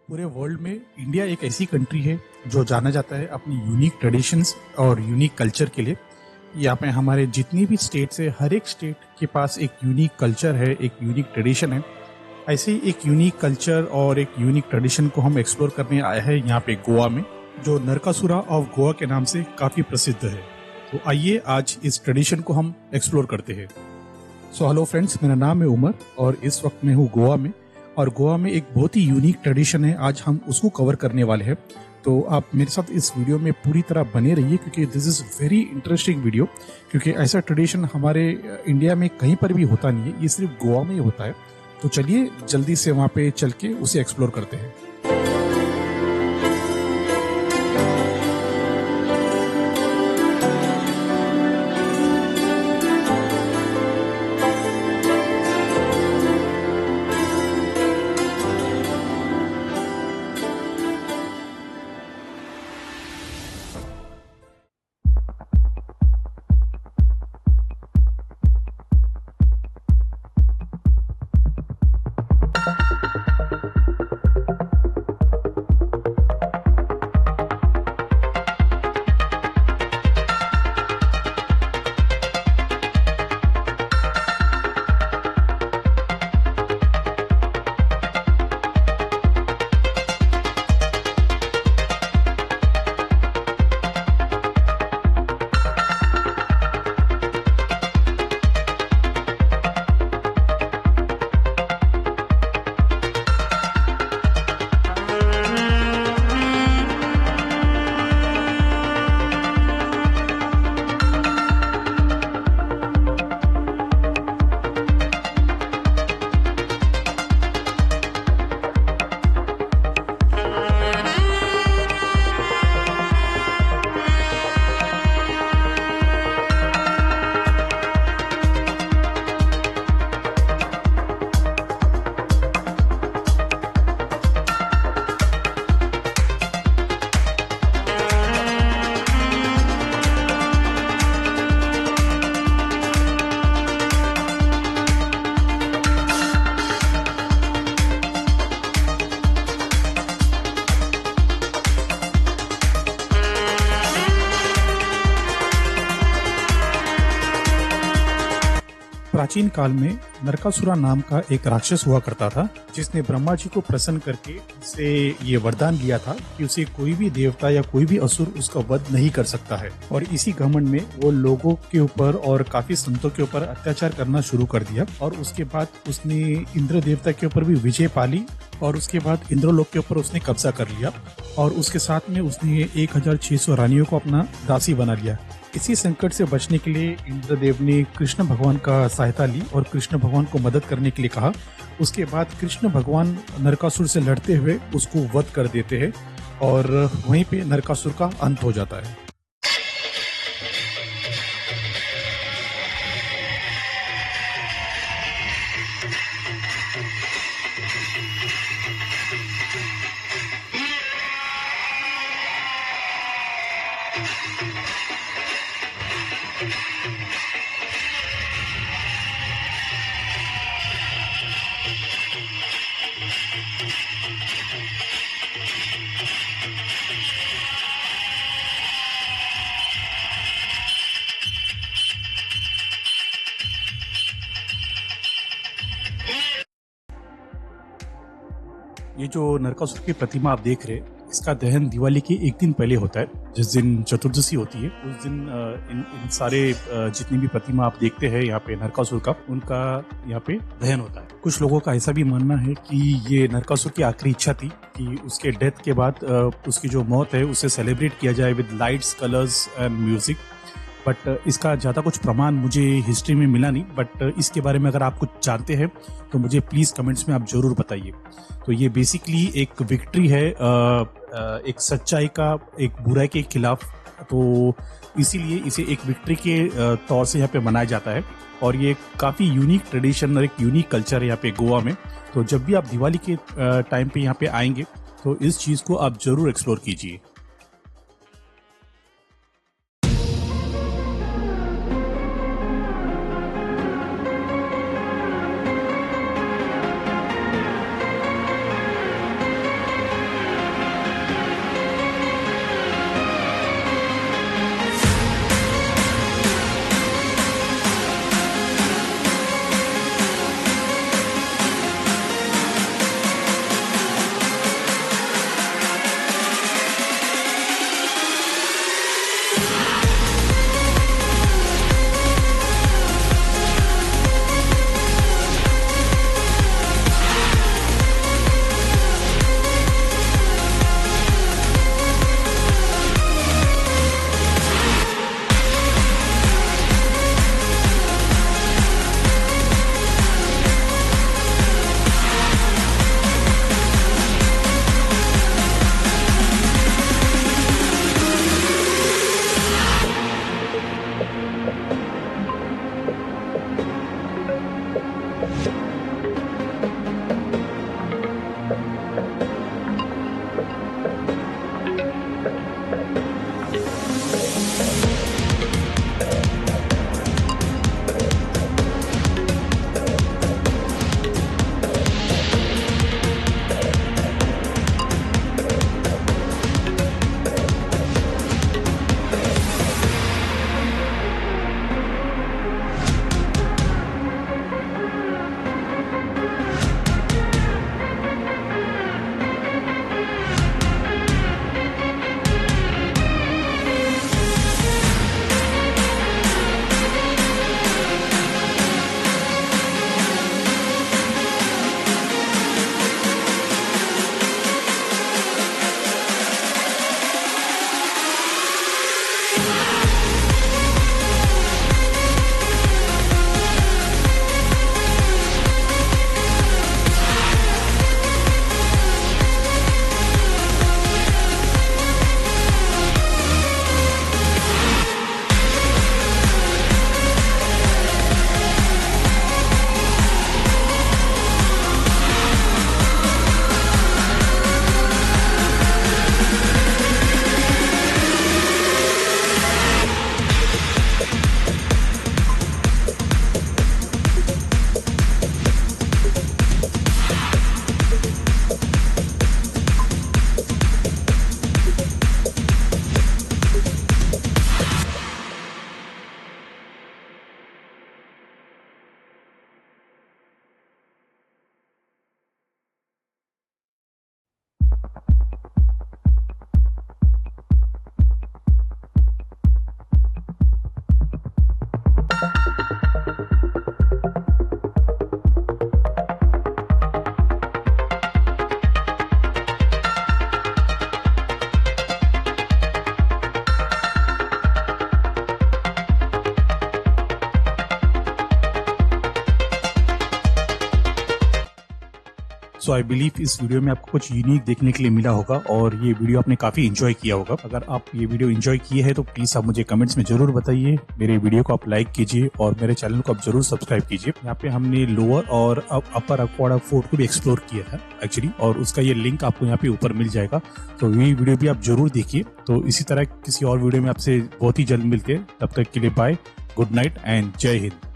पूरे वर्ल्ड में इंडिया एक ऐसी कंट्री है जो जाना जाता है अपनी यूनिक ट्रेडिशंस और यूनिक कल्चर के लिए। यहाँ पे हमारे जितनी भी स्टेट्स है, हर एक स्टेट के पास एक यूनिक कल्चर है, एक यूनिक ट्रेडिशन है। ऐसे ही एक यूनिक कल्चर और एक यूनिक ट्रेडिशन को हम एक्सप्लोर करने आए हैं यहाँ पे गोवा में, जो नरकासुरा ऑफ गोवा के नाम से काफी प्रसिद्ध है। तो आइए आज इस ट्रेडिशन को हम एक्सप्लोर करते हैं। सो हेलो फ्रेंड्स, मेरा नाम है उमर और इस वक्त मैं हूँ गोवा में। और गोवा में एक बहुत ही यूनिक ट्रेडिशन है, आज हम उसको कवर करने वाले हैं। तो आप मेरे साथ इस वीडियो में पूरी तरह बने रहिए क्योंकि this is very interesting video, क्योंकि ऐसा ट्रेडिशन हमारे इंडिया में कहीं पर भी होता नहीं है, ये सिर्फ गोवा में ही होता है। तो चलिए जल्दी से वहाँ पे चल के उसे एक्सप्लोर करते हैं। प्राचीन काल में नरकासुरा नाम का एक राक्षस हुआ करता था, जिसने ब्रह्मा जी को प्रसन्न करके उसे ये वरदान दिया था कि उसे कोई भी देवता या कोई भी असुर उसका वध नहीं कर सकता है। और इसी घमंड में वो लोगों के ऊपर और काफी संतों के ऊपर अत्याचार करना शुरू कर दिया। और उसके बाद उसने इंद्र देवता के ऊपर भी विजय पाली और उसके बाद इंद्रलोक के ऊपर उसने कब्जा कर लिया और उसके साथ में उसने 1600 रानियों को अपना दासी बना लिया। इसी संकट से बचने के लिए इंद्रदेव ने कृष्ण भगवान का सहायता ली और कृष्ण भगवान को मदद करने के लिए कहा। उसके बाद कृष्ण भगवान नरकासुर से लड़ते हुए उसको वध कर देते हैं और वहीं पे नरकासुर का अंत हो जाता है। ये जो नरकासुर की प्रतिमा आप देख रहे हैं, इसका दहन दिवाली के एक दिन पहले होता है। जिस दिन चतुर्दशी होती है उस दिन इन सारे जितनी भी प्रतिमा आप देखते हैं यहाँ पे नरकासुर का, उनका यहाँ पे दहन होता है। कुछ लोगों का ऐसा भी मानना है कि ये नरकासुर की आखिरी इच्छा थी कि उसके डेथ के बाद उसकी जो मौत है उसे सेलिब्रेट किया जाए with lights, colours and music. But इसका ज़्यादा कुछ प्रमाण मुझे हिस्ट्री में मिला नहीं, बट इसके बारे में अगर आप कुछ जानते हैं तो मुझे प्लीज़ कमेंट्स में आप ज़रूर बताइए। तो ये बेसिकली एक विक्ट्री है एक सच्चाई का, एक बुराई के खिलाफ। तो इसीलिए इसे एक विक्ट्री के तौर से यहाँ पे मनाया जाता है और ये काफ़ी यूनिक ट्रेडिशन और एक यूनिक कल्चर है यहाँ पे गोवा में। तो जब भी आप दिवाली के टाइम पे यहाँ पे आएंगे तो इस चीज़ को आप ज़रूर एक्सप्लोर कीजिए। सो आई बिलीव इस वीडियो में आपको कुछ यूनिक देखने के लिए मिला होगा और ये वीडियो आपने काफी एंजॉय किया होगा। अगर आप ये वीडियो एंजॉय किए हैं तो प्लीज आप मुझे कमेंट्स में जरूर बताइए। मेरे वीडियो को आप लाइक कीजिए और मेरे चैनल को आप जरूर सब्सक्राइब कीजिए। यहाँ पे हमने लोअर और अपर अक्वाड़ा फोर्ट को भी एक्सप्लोर किया था एक्चुअली, और उसका ये लिंक आपको यहाँ पे ऊपर मिल जाएगा। तो ये वीडियो भी आप जरूर देखिए। तो इसी तरह किसी और वीडियो में आपसे बहुत ही जल्द मिलते हैं। तब तक के लिए बाय, गुड नाइट एंड जय हिंद।